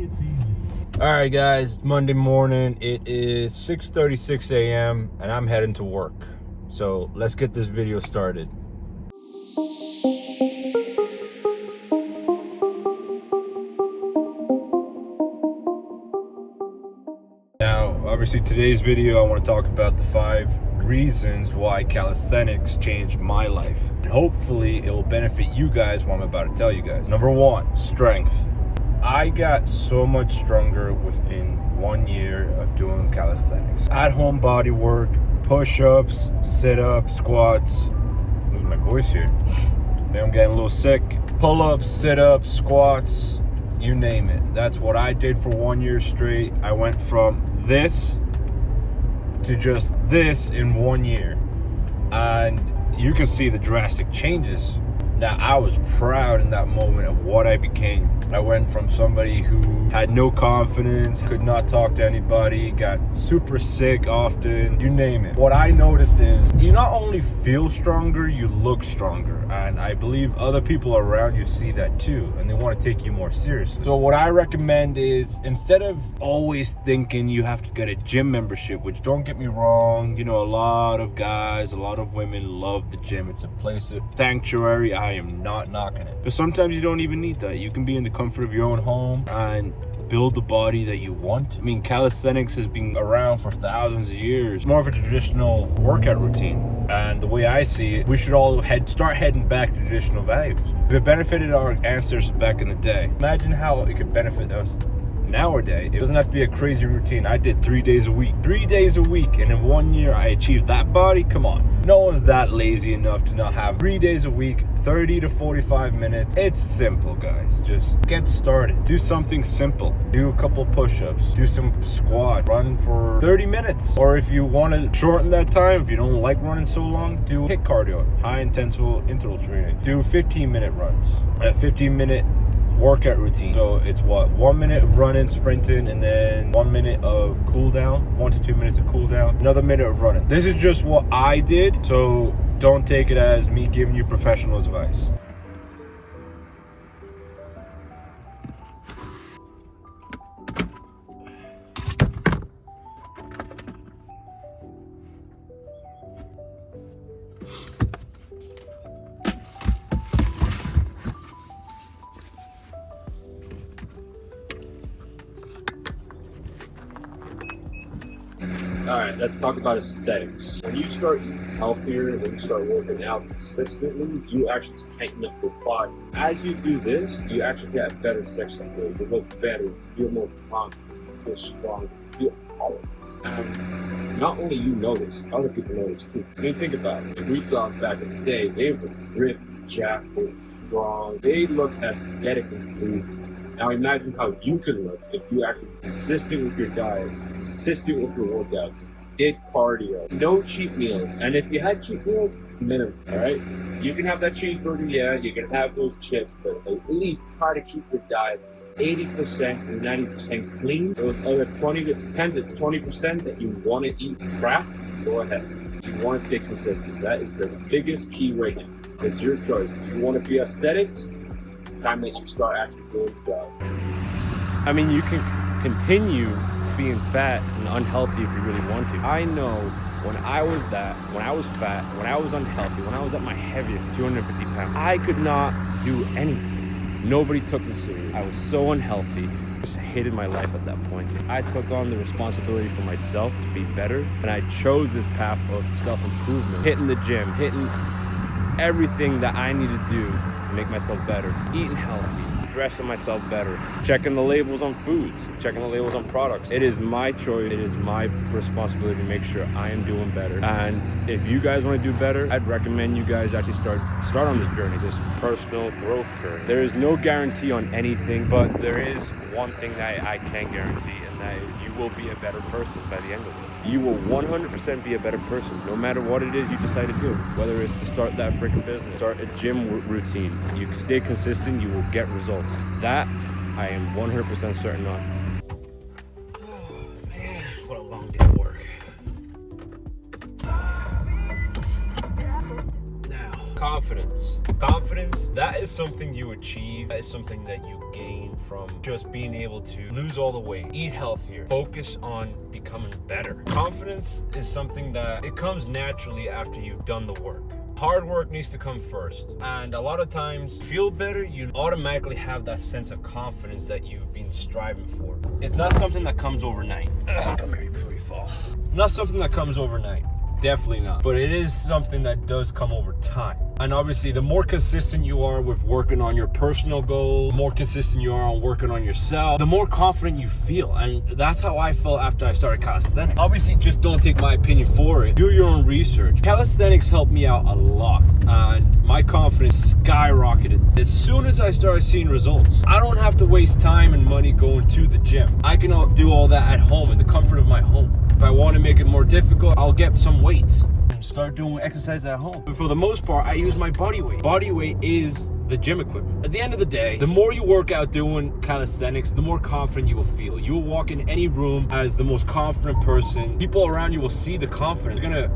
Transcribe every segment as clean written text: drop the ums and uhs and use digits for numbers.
it's easy. All right, guys, Monday morning. It is 6:36 a.m. and I'm heading to work. So let's get this video started. Now, obviously today's video, I want to talk about the 5 reasons why calisthenics changed my life. And hopefully it will benefit you guys what I'm about to tell you guys. Number 1, strength. I got so much stronger within 1 year of doing calisthenics. At-home body work, push-ups, sit-ups, squats. Losing my voice here. Maybe I'm getting a little sick. Pull-ups, sit-ups, squats, you name it. That's what I did for 1 year straight. I went from this to just this in 1 year. And you can see the drastic changes. Now, I was proud in that moment of what I became. I went from somebody who had no confidence, could not talk to anybody, got super sick often, you name it. What I noticed is you not only feel stronger, you look stronger. And I believe other people around you see that too, and they want to take you more seriously. So what I recommend is, instead of always thinking you have to get a gym membership, which, don't get me wrong, you know, a lot of guys, a lot of women love the gym. It's a place of sanctuary. I am not knocking it. But sometimes you don't even need that. You can be in the comfort of your own home and build the body that you want. I mean, calisthenics has been around for thousands of years. It's more of a traditional workout routine. And the way I see it, we should all start heading back to traditional values. If it benefited our ancestors back in the day, imagine how it could benefit us nowadays. It doesn't have to be a crazy routine. I did 3 days a week. 3 days a week, and in 1 year I achieved that body. Come on. No one's that lazy enough to not have 3 days a week, 30 to 45 minutes. It's simple, guys. Just get started. Do something simple. Do a couple push-ups. Do some squat. Run for 30 minutes. Or if you want to shorten that time, if you don't like running so long, do HIIT cardio, high intensive interval training. Do 15-minute runs. A 15-minute workout routine. So it's what, 1 minute of running, sprinting, and then 1 minute of cool down, 1 to 2 minutes of cool down, another minute of running. This is just what I did, so don't take it as me giving you professional advice. All right, let's talk about aesthetics. When you start eating healthier, when you start working out consistently, you actually tighten up your body. As you do this, you actually get a better sexual appeal. You look better, you feel more confident, you feel stronger, you feel all of this. And not only you notice, other people notice too. I mean, think about it. The Greek gods back in the day, they were ripped, jacked, they were strong. They looked aesthetically pleasing. Now imagine how you can look if you actually consistent with your diet, consistent with your workouts, did cardio, no cheat meals. And if you had cheat meals, minimum, all right? You can have that cheeseburger, yeah, you can have those chips, but at least try to keep your diet 80% to 90% clean. Those other 10 to 20% that you want to eat crap, go ahead. You want to stay consistent. That is the biggest key right now. It's your choice. If you want to be aesthetics, time that you start actually doing the job. I mean, you can continue being fat and unhealthy if you really want to. I know when I was fat, when I was unhealthy, when I was at my heaviest, 250 pounds, I could not do anything. Nobody took me serious. I was so unhealthy. I just hated my life at that point. I took on the responsibility for myself to be better, and I chose this path of self-improvement, hitting the gym, hitting everything that I need to do to make myself better, eating healthy, dressing myself better, checking the labels on foods, checking the labels on products. It is my choice. It is my responsibility to make sure I am doing better. And if you guys want to do better, I'd recommend you guys actually start on this journey, this personal growth journey. There is no guarantee on anything, but there is one thing that I can guarantee, and that is you will be a better person by the end of it. You will 100% be a better person, no matter what it is you decide to do. Whether it's to start that freaking business, start a gym routine. You can stay consistent, you will get results. That I am 100% certain on. Oh man, what a long day of work. Now, confidence. Confidence, that is something you achieve. That is something that you gain from just being able to lose all the weight, eat healthier, focus on becoming better. Confidence is something that it comes naturally after you've done the work. Hard work needs to come first. And a lot of times, feel better, you automatically have that sense of confidence that you've been striving for. It's not something that comes overnight. Come here before you fall. Not something that comes overnight. Definitely not. But it is something that does come over time. And obviously, the more consistent you are with working on your personal goals, the more consistent you are on working on yourself, the more confident you feel. And that's how I felt after I started calisthenics. Obviously, just don't take my opinion for it. Do your own research. Calisthenics helped me out a lot. And my confidence skyrocketed as soon as I started seeing results. I don't have to waste time and money going to the gym. I can do all that at home in the comfort of my home. If I want to make it more difficult, I'll get some weights and start doing exercise at home. But for the most part, I use my body weight. Body weight is the gym equipment. At the end of the day, the more you work out doing calisthenics, the more confident you will feel. You will walk in any room as the most confident person. People around you will see the confidence. They're gonna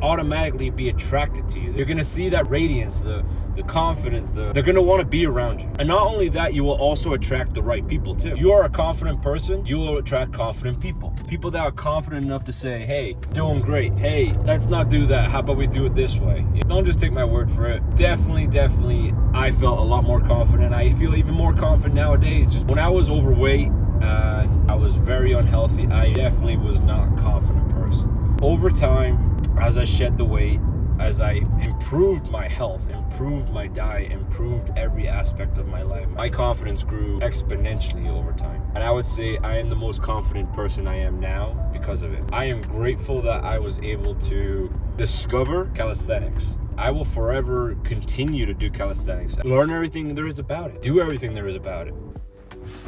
automatically be attracted to you. They're gonna see that radiance, the confidence, they're gonna want to be around you. And not only that, you will also attract the right people too. You are a confident person, you will attract confident people. People that are confident enough to say, hey, doing great. Hey, let's not do that. How about we do it this way? Don't just take my word for it. Definitely, I felt a lot more confident. I feel even more confident nowadays. Just when I was overweight and I was very unhealthy, I definitely was not a confident person. Over time, as I shed the weight, as I improved my health, improved my diet, improved every aspect of my life, my confidence grew exponentially over time. And I would say I am the most confident person I am now because of it. I am grateful that I was able to discover calisthenics. I will forever continue to do calisthenics. Learn everything there is about it. Do everything there is about it.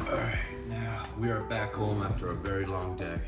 All right, now we are back home after a very long day.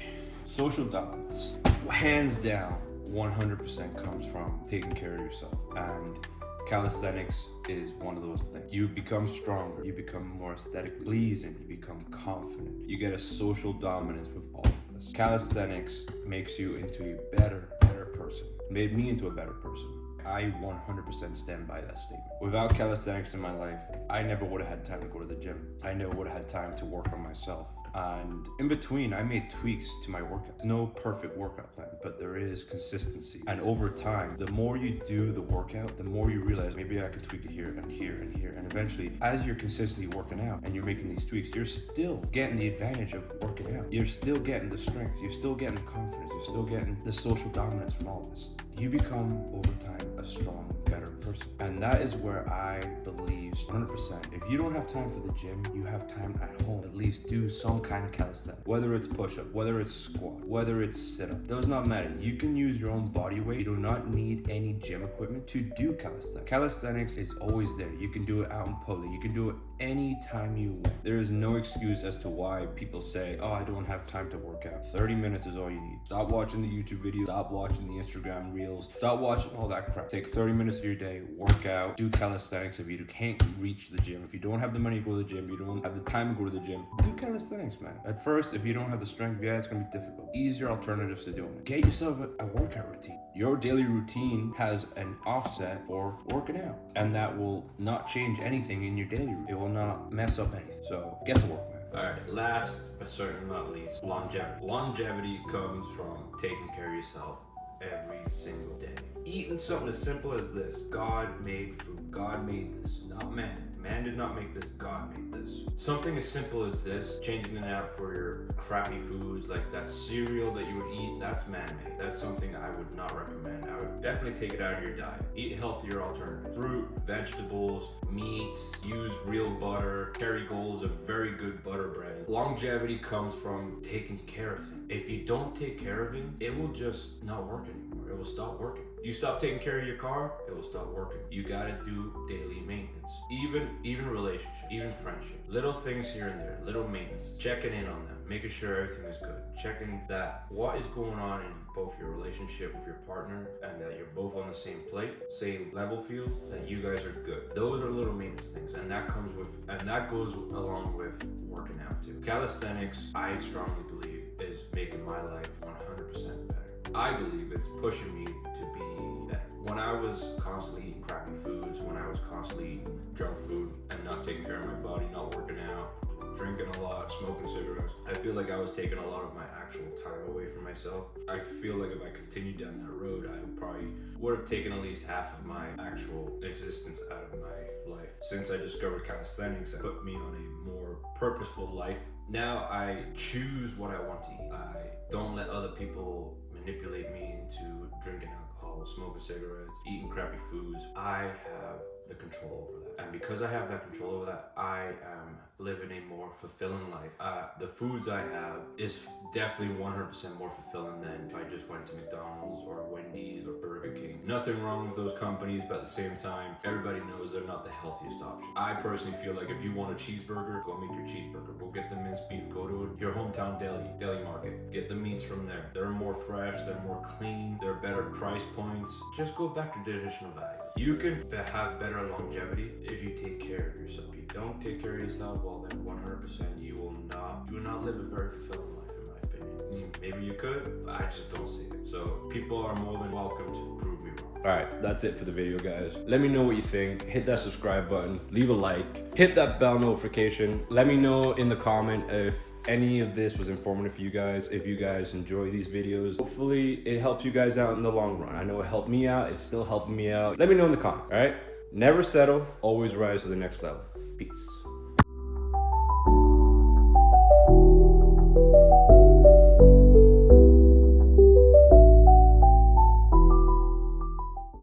Social dominance, hands down, 100% comes from taking care of yourself, and calisthenics is one of those things. You become stronger, you become more aesthetically pleasing, you become confident, you get a social dominance with all of this. Calisthenics makes you into a better person. It made me into a better person. I 100% stand by that statement. Without calisthenics in my life, I never would have had time to go to the gym. I never would have had time to work on myself. And in between, I made tweaks to my workouts. No perfect workout plan, but there is consistency. And over time, the more you do the workout, the more you realize maybe I could tweak it here and here and here. And eventually, as you're consistently working out and you're making these tweaks, you're still getting the advantage of working out. You're still getting the strength. You're still getting the confidence. You're still getting the social dominance from all this. You become, over time, a strong, better person. And that is where I believe 100%. If you don't have time for the gym, you have time at home. At least do some kind of calisthenics. Whether it's push-up, whether it's squat, whether it's sit-up, does not matter. You can use your own body weight. You do not need any gym equipment to do calisthenics. Calisthenics is always there. You can do it out in public. You can do it anytime you want. There is no excuse as to why people say, oh, I don't have time to work out. 30 minutes is all you need. Stop watching the YouTube video. Stop watching the Instagram reels. Stop watching all that crap. Take 30 minutes of your day, work out, do calisthenics. If you can't reach the gym, if you don't have the money to go to the gym, you don't have the time to go to the gym, do calisthenics, man. At first, if you don't have the strength, yeah, it's gonna be difficult. Easier alternatives to doing it. Get yourself a workout routine. Your daily routine has an offset for working out, and that will not change anything in your daily routine. It will not mess up anything. So get to work, man. All right, last but certainly not least, longevity. Longevity comes from taking care of yourself every single day. Eating something as simple as this. God made food. God made this, not man. Man did not make this, God made this. Something as simple as this, changing it out for your crappy foods like that cereal that you would eat, that's man-made. That's something I would not recommend. I would definitely take it out of your diet. Eat healthier alternatives. Fruit, vegetables, meats, use real butter. Kerrygold is a very good butter brand. Longevity comes from taking care of things. If you don't take care of it, it will just not work anymore. It will stop working. You stop taking care of your car, it will stop working. You gotta do daily maintenance. Even relationship, even friendship. Little things here and there, little maintenance. Checking in on them, making sure everything is good. Checking that what is going on in both your relationship with your partner and that you're both on the same plate, same level field, that you guys are good. Those are little maintenance things, and that goes along with working out too. Calisthenics, I strongly believe, is making my life 100% better. I believe it's pushing me to be better. when I was constantly eating crappy foods, when I was constantly eating junk food and not taking care of my body, not working out, drinking a lot, smoking cigarettes, I feel like I was taking a lot of my actual time away from myself. I feel like if I continued down that road, I probably would have taken at least half of my actual existence out of my life. Since I discovered calisthenics, it put me on a more purposeful life. Now I choose what I want to eat. I don't let other people manipulate me into drinking alcohol, smoking cigarettes, eating crappy foods. I have the control over that. And because I have that control over that, I am living a more fulfilling life. The foods I have is definitely 100% more fulfilling than if I just went to McDonald's or Wendy's or Burger King. Nothing wrong with those companies, but at the same time, everybody knows they're not the healthiest option. I personally feel like if you want a cheeseburger, go make your cheeseburger. Go get the minced beef. Go to your hometown deli market. Get the meats from there. They're more fresh, they're more clean, they're better price points. Just go back to traditional values. You can have better longevity if you take care of yourself. If you don't take care of yourself, well then 100% you will not live a very fulfilling life, in my opinion. Maybe you could, but I just don't see it. So people are more than welcome to prove me wrong. Alright, that's it for the video, guys. Let me know what you think. Hit that subscribe button, leave a like, hit that bell notification. Let me know in the comment if any of this was informative for you guys, if you guys enjoy these videos. Hopefully it helps you guys out in the long run. I know it helped me out, it's still helping me out. Let me know in the comments, all right? Never settle, always rise to the next level. Peace.